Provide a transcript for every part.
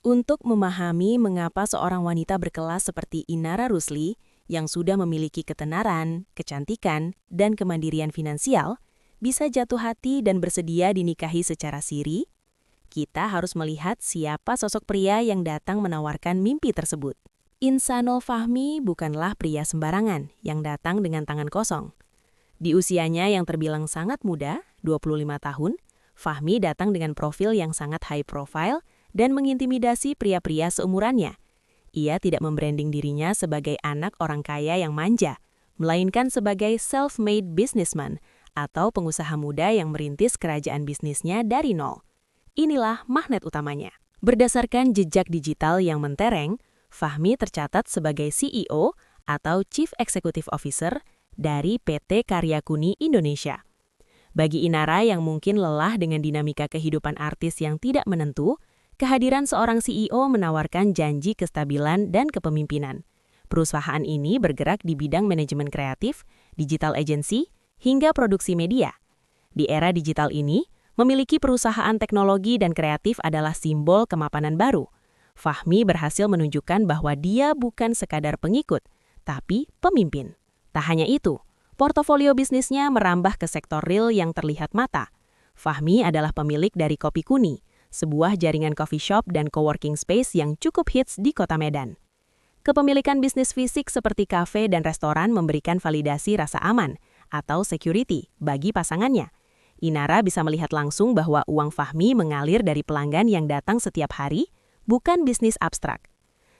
Untuk memahami mengapa seorang wanita berkelas seperti Inara Rusli yang sudah memiliki ketenaran, kecantikan, dan kemandirian finansial, bisa jatuh hati dan bersedia dinikahi secara siri, kita harus melihat siapa sosok pria yang datang menawarkan mimpi tersebut. Insanul Fahmi bukanlah pria sembarangan yang datang dengan tangan kosong. Di usianya yang terbilang sangat muda, 25 tahun, Fahmi datang dengan profil yang sangat high profile dan mengintimidasi pria-pria seumurannya. Ia tidak membranding dirinya sebagai anak orang kaya yang manja, melainkan sebagai self-made businessman atau pengusaha muda yang merintis kerajaan bisnisnya dari nol. Inilah magnet utamanya. Berdasarkan jejak digital yang mentereng, Fahmi tercatat sebagai CEO atau Chief Executive Officer dari PT Karya Kuni Indonesia. Bagi Inara yang mungkin lelah dengan dinamika kehidupan artis yang tidak menentu, kehadiran seorang CEO menawarkan janji kestabilan dan kepemimpinan. Perusahaan ini bergerak di bidang manajemen kreatif, digital agency, hingga produksi media. Di era digital ini, memiliki perusahaan teknologi dan kreatif adalah simbol kemapanan baru. Fahmi berhasil menunjukkan bahwa dia bukan sekadar pengikut, tapi pemimpin. Tak hanya itu, portofolio bisnisnya merambah ke sektor real yang terlihat mata. Fahmi adalah pemilik dari Kopi Kuni, sebuah jaringan coffee shop dan coworking space yang cukup hits di kota Medan. Kepemilikan bisnis fisik seperti kafe dan restoran memberikan validasi rasa aman atau security bagi pasangannya. Inara bisa melihat langsung bahwa uang Fahmi mengalir dari pelanggan yang datang setiap hari, bukan bisnis abstrak.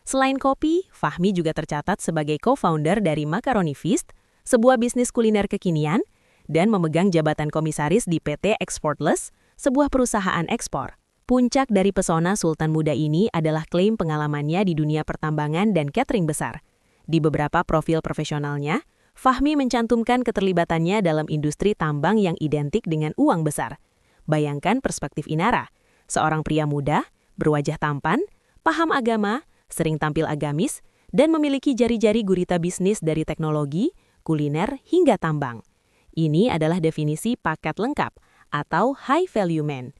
Selain kopi, Fahmi juga tercatat sebagai co-founder dari Macaroni Feast, sebuah bisnis kuliner kekinian, dan memegang jabatan komisaris di PT Exportless, sebuah perusahaan ekspor. Puncak dari pesona Sultan muda ini adalah klaim pengalamannya di dunia pertambangan dan catering besar. Di beberapa profil profesionalnya, Fahmi mencantumkan keterlibatannya dalam industri tambang yang identik dengan uang besar. Bayangkan perspektif Inara, seorang pria muda, berwajah tampan, paham agama, sering tampil agamis, dan memiliki jari-jari gurita bisnis dari teknologi, kuliner, hingga tambang. Ini adalah definisi paket lengkap atau high value man.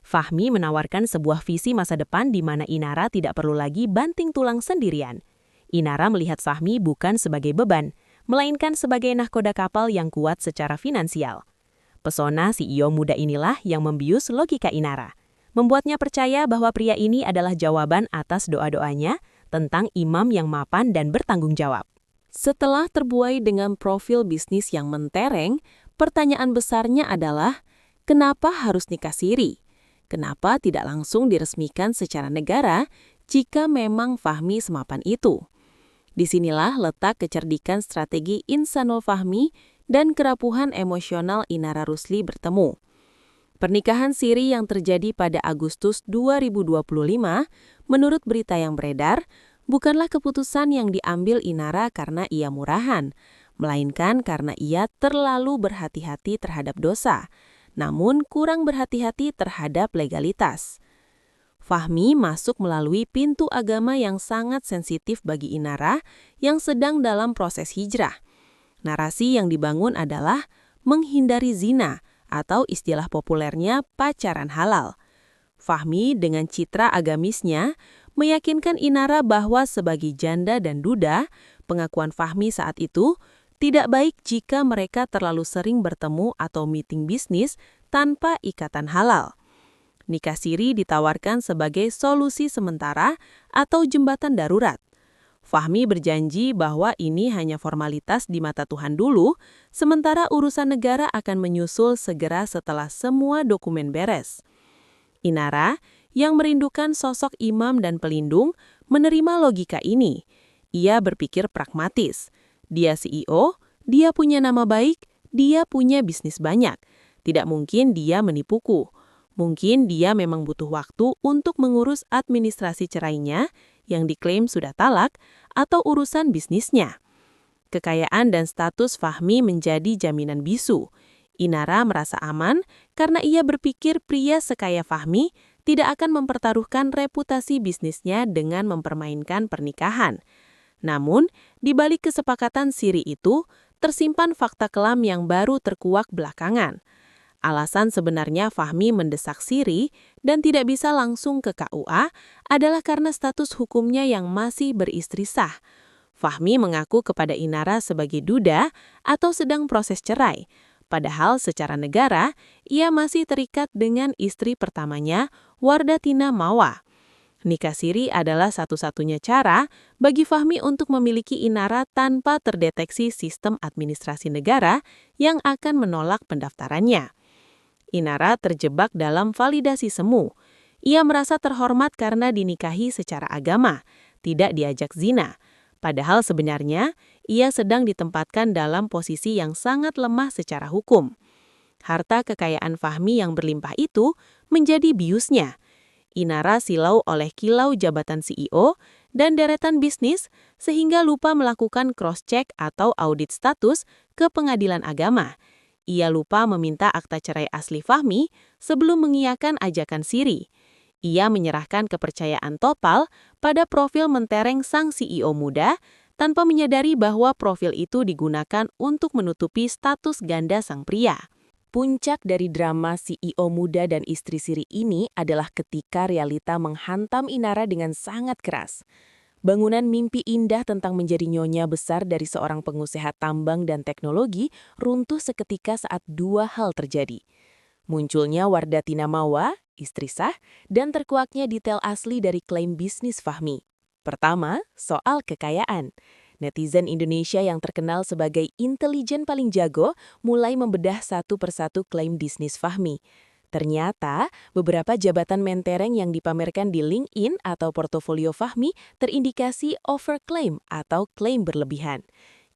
Fahmi menawarkan sebuah visi masa depan di mana Inara tidak perlu lagi banting tulang sendirian. Inara melihat Fahmi bukan sebagai beban, melainkan sebagai nahkoda kapal yang kuat secara finansial. Pesona CEO muda inilah yang membius logika Inara, membuatnya percaya bahwa pria ini adalah jawaban atas doa-doanya tentang imam yang mapan dan bertanggung jawab. Setelah terbuai dengan profil bisnis yang mentereng, pertanyaan besarnya adalah, kenapa harus nikah siri? Kenapa tidak langsung diresmikan secara negara jika memang Fahmi semapan itu? Disinilah letak kecerdikan strategi Insanul Fahmi dan kerapuhan emosional Inara Rusli bertemu. Pernikahan siri yang terjadi pada Agustus 2025, menurut berita yang beredar, bukanlah keputusan yang diambil Inara karena ia murahan, melainkan karena ia terlalu berhati-hati terhadap dosa, namun kurang berhati-hati terhadap legalitas. Fahmi masuk melalui pintu agama yang sangat sensitif bagi Inara yang sedang dalam proses hijrah. Narasi yang dibangun adalah menghindari zina atau istilah populernya pacaran halal. Fahmi dengan citra agamisnya meyakinkan Inara bahwa sebagai janda dan duda, pengakuan Fahmi saat itu tidak baik jika mereka terlalu sering bertemu atau meeting bisnis tanpa ikatan halal. Nikah siri ditawarkan sebagai solusi sementara atau jembatan darurat. Fahmi berjanji bahwa ini hanya formalitas di mata Tuhan dulu, sementara urusan negara akan menyusul segera setelah semua dokumen beres. Inara, yang merindukan sosok imam dan pelindung, menerima logika ini. Ia berpikir pragmatis. Dia CEO, dia punya nama baik, dia punya bisnis banyak. Tidak mungkin dia menipuku. Mungkin dia memang butuh waktu untuk mengurus administrasi cerainya yang diklaim sudah talak atau urusan bisnisnya. Kekayaan dan status Fahmi menjadi jaminan bisu. Inara merasa aman karena ia berpikir pria sekaya Fahmi tidak akan mempertaruhkan reputasi bisnisnya dengan mempermainkan pernikahan. Namun, di balik kesepakatan siri itu, tersimpan fakta kelam yang baru terkuak belakangan. Alasan sebenarnya Fahmi mendesak Siri dan tidak bisa langsung ke KUA adalah karena status hukumnya yang masih beristri sah. Fahmi mengaku kepada Inara sebagai duda atau sedang proses cerai. Padahal secara negara, ia masih terikat dengan istri pertamanya, Wardatina Mawa. Nikah siri adalah satu-satunya cara bagi Fahmi untuk memiliki Inara tanpa terdeteksi sistem administrasi negara yang akan menolak pendaftarannya. Inara terjebak dalam validasi semu. Ia merasa terhormat karena dinikahi secara agama, tidak diajak zina. Padahal sebenarnya, ia sedang ditempatkan dalam posisi yang sangat lemah secara hukum. Harta kekayaan Fahmi yang berlimpah itu menjadi biusnya. Inara silau oleh kilau jabatan CEO dan deretan bisnis sehingga lupa melakukan cross-check atau audit status ke pengadilan agama. Ia lupa meminta akta cerai asli Fahmi sebelum mengiyakan ajakan Siri. Ia menyerahkan kepercayaan total pada profil mentereng sang CEO muda tanpa menyadari bahwa profil itu digunakan untuk menutupi status ganda sang pria. Puncak dari drama CEO muda dan istri Siri ini adalah ketika realita menghantam Inara dengan sangat keras. Bangunan mimpi indah tentang menjadi nyonya besar dari seorang pengusaha tambang dan teknologi runtuh seketika saat dua hal terjadi. Munculnya Wardatina Mawa, istri sah, dan terkuaknya detail asli dari klaim bisnis Fahmi. Pertama, soal kekayaan. Netizen Indonesia yang terkenal sebagai intelijen paling jago mulai membedah satu persatu klaim bisnis Fahmi. Ternyata, beberapa jabatan mentereng yang dipamerkan di LinkedIn atau portofolio Fahmi terindikasi overclaim atau klaim berlebihan.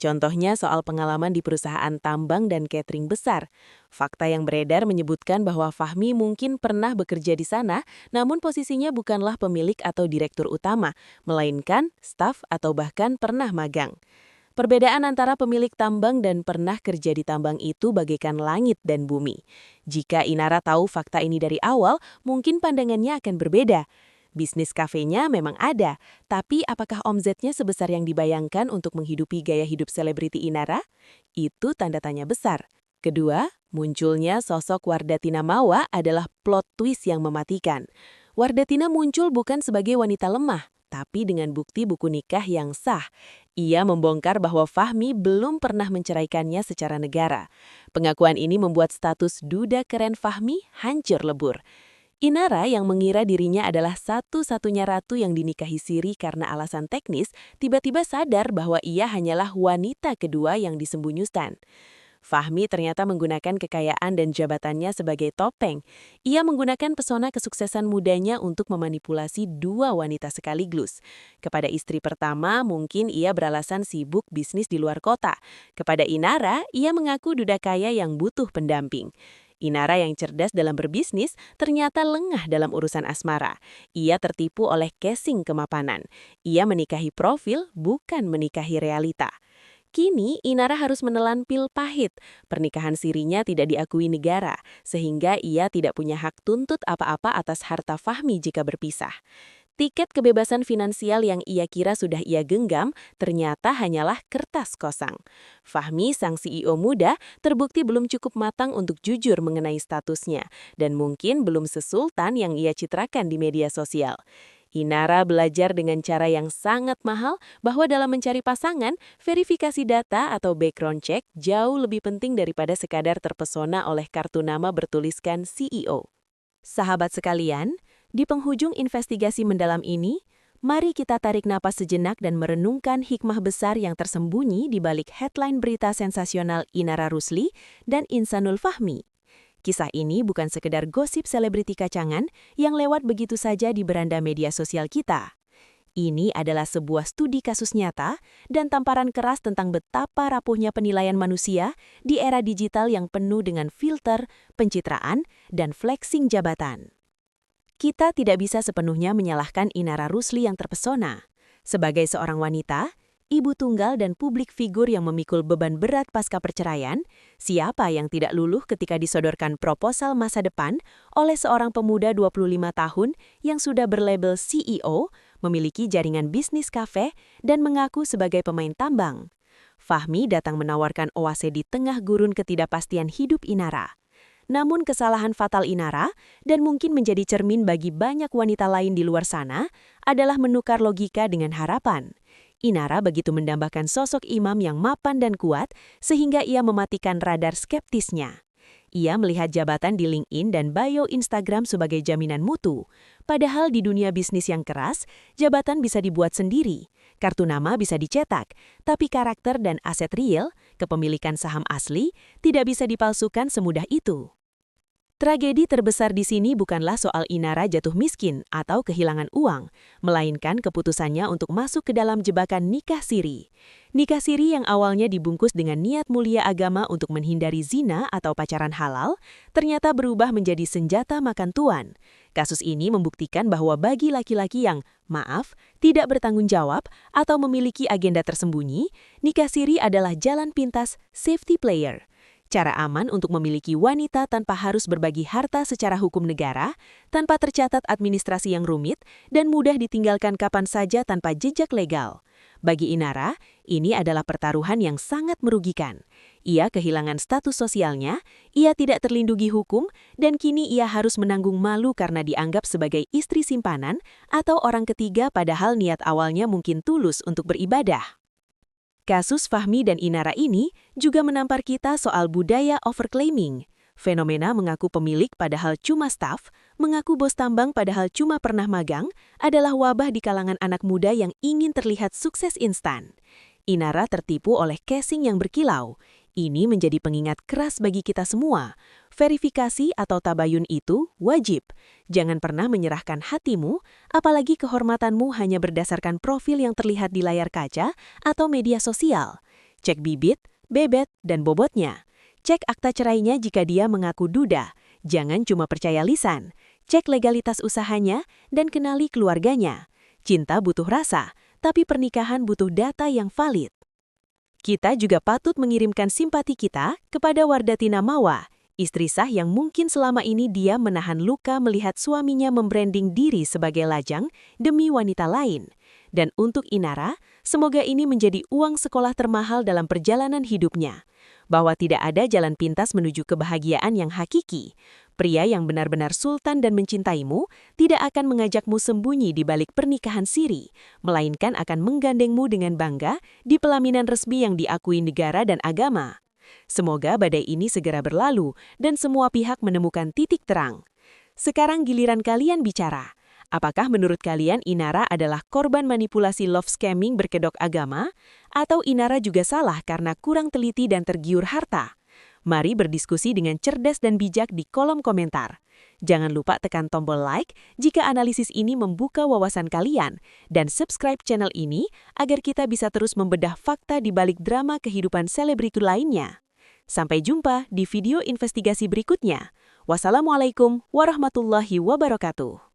Contohnya soal pengalaman di perusahaan tambang dan catering besar. Fakta yang beredar menyebutkan bahwa Fahmi mungkin pernah bekerja di sana, namun posisinya bukanlah pemilik atau direktur utama, melainkan staf atau bahkan pernah magang. Perbedaan antara pemilik tambang dan pernah kerja di tambang itu bagaikan langit dan bumi. Jika Inara tahu fakta ini dari awal, mungkin pandangannya akan berbeda. Bisnis kafenya memang ada, tapi apakah omsetnya sebesar yang dibayangkan untuk menghidupi gaya hidup selebriti Inara? Itu tanda tanya besar. Kedua, munculnya sosok Wardatina Mawa adalah plot twist yang mematikan. Wardatina muncul bukan sebagai wanita lemah, tapi dengan bukti buku nikah yang sah. Ia membongkar bahwa Fahmi belum pernah menceraikannya secara negara. Pengakuan ini membuat status duda keren Fahmi hancur lebur. Inara yang mengira dirinya adalah satu-satunya ratu yang dinikahi Siri karena alasan teknis, tiba-tiba sadar bahwa ia hanyalah wanita kedua yang disembunyikan. Fahmi ternyata menggunakan kekayaan dan jabatannya sebagai topeng. Ia menggunakan pesona kesuksesan mudanya untuk memanipulasi dua wanita sekaligus. Kepada istri pertama, mungkin ia beralasan sibuk bisnis di luar kota. Kepada Inara, ia mengaku duda kaya yang butuh pendamping. Inara yang cerdas dalam berbisnis ternyata lengah dalam urusan asmara. Ia tertipu oleh casing kemapanan. Ia menikahi profil, bukan menikahi realita. Kini, Inara harus menelan pil pahit. Pernikahan sirinya tidak diakui negara, sehingga ia tidak punya hak tuntut apa-apa atas harta Fahmi jika berpisah. Tiket kebebasan finansial yang ia kira sudah ia genggam, ternyata hanyalah kertas kosong. Fahmi, sang CEO muda, terbukti belum cukup matang untuk jujur mengenai statusnya, dan mungkin belum sesultan yang ia citrakan di media sosial. Inara belajar dengan cara yang sangat mahal bahwa dalam mencari pasangan, verifikasi data atau background check jauh lebih penting daripada sekadar terpesona oleh kartu nama bertuliskan CEO. Sahabat sekalian, di penghujung investigasi mendalam ini, mari kita tarik napas sejenak dan merenungkan hikmah besar yang tersembunyi di balik headline berita sensasional Inara Rusli dan Insanul Fahmi. Kisah ini bukan sekedar gosip selebriti kacangan yang lewat begitu saja di beranda media sosial kita. Ini adalah sebuah studi kasus nyata dan tamparan keras tentang betapa rapuhnya penilaian manusia di era digital yang penuh dengan filter, pencitraan, dan flexing jabatan. Kita tidak bisa sepenuhnya menyalahkan Inara Rusli yang terpesona. Sebagai seorang wanita, ibu tunggal dan publik figur yang memikul beban berat pasca perceraian, siapa yang tidak luluh ketika disodorkan proposal masa depan oleh seorang pemuda 25 tahun yang sudah berlabel CEO, memiliki jaringan bisnis kafe, dan mengaku sebagai pemain tambang. Fahmi datang menawarkan oase di tengah gurun ketidakpastian hidup Inara. Namun kesalahan fatal Inara, dan mungkin menjadi cermin bagi banyak wanita lain di luar sana, adalah menukar logika dengan harapan. Inara begitu mendambakan sosok imam yang mapan dan kuat, sehingga ia mematikan radar skeptisnya. Ia melihat jabatan di LinkedIn dan bio Instagram sebagai jaminan mutu. Padahal di dunia bisnis yang keras, jabatan bisa dibuat sendiri. Kartu nama bisa dicetak, tapi karakter dan aset real, kepemilikan saham asli, tidak bisa dipalsukan semudah itu. Tragedi terbesar di sini bukanlah soal Inara jatuh miskin atau kehilangan uang, melainkan keputusannya untuk masuk ke dalam jebakan nikah siri. Nikah siri yang awalnya dibungkus dengan niat mulia agama untuk menghindari zina atau pacaran halal, ternyata berubah menjadi senjata makan tuan. Kasus ini membuktikan bahwa bagi laki-laki yang, maaf, tidak bertanggung jawab atau memiliki agenda tersembunyi, nikah siri adalah jalan pintas safety player. Cara aman untuk memiliki wanita tanpa harus berbagi harta secara hukum negara, tanpa tercatat administrasi yang rumit, dan mudah ditinggalkan kapan saja tanpa jejak legal. Bagi Inara, ini adalah pertaruhan yang sangat merugikan. Ia kehilangan status sosialnya, ia tidak terlindungi hukum, dan kini ia harus menanggung malu karena dianggap sebagai istri simpanan atau orang ketiga padahal niat awalnya mungkin tulus untuk beribadah. Kasus Fahmi dan Inara ini juga menampar kita soal budaya overclaiming. Fenomena mengaku pemilik padahal cuma staf, mengaku bos tambang padahal cuma pernah magang, adalah wabah di kalangan anak muda yang ingin terlihat sukses instan. Inara tertipu oleh casing yang berkilau. Ini menjadi pengingat keras bagi kita semua. Verifikasi atau tabayun itu wajib. Jangan pernah menyerahkan hatimu, apalagi kehormatanmu hanya berdasarkan profil yang terlihat di layar kaca atau media sosial. Cek bibit, bebet, dan bobotnya. Cek akta cerainya jika dia mengaku duda. Jangan cuma percaya lisan. Cek legalitas usahanya dan kenali keluarganya. Cinta butuh rasa, tapi pernikahan butuh data yang valid. Kita juga patut mengirimkan simpati kita kepada Wardatina Mawa, istri sah yang mungkin selama ini dia menahan luka melihat suaminya membranding diri sebagai lajang demi wanita lain. Dan untuk Inara, semoga ini menjadi uang sekolah termahal dalam perjalanan hidupnya. Bahwa tidak ada jalan pintas menuju kebahagiaan yang hakiki. Pria yang benar-benar sultan dan mencintaimu tidak akan mengajakmu sembunyi di balik pernikahan siri, melainkan akan menggandengmu dengan bangga di pelaminan resmi yang diakui negara dan agama. Semoga badai ini segera berlalu dan semua pihak menemukan titik terang. Sekarang giliran kalian bicara. Apakah menurut kalian Inara adalah korban manipulasi love scamming berkedok agama? Atau Inara juga salah karena kurang teliti dan tergiur harta? Mari berdiskusi dengan cerdas dan bijak di kolom komentar. Jangan lupa tekan tombol like jika analisis ini membuka wawasan kalian, dan subscribe channel ini agar kita bisa terus membedah fakta di balik drama kehidupan selebriti lainnya. Sampai jumpa di video investigasi berikutnya. Wassalamualaikum warahmatullahi wabarakatuh.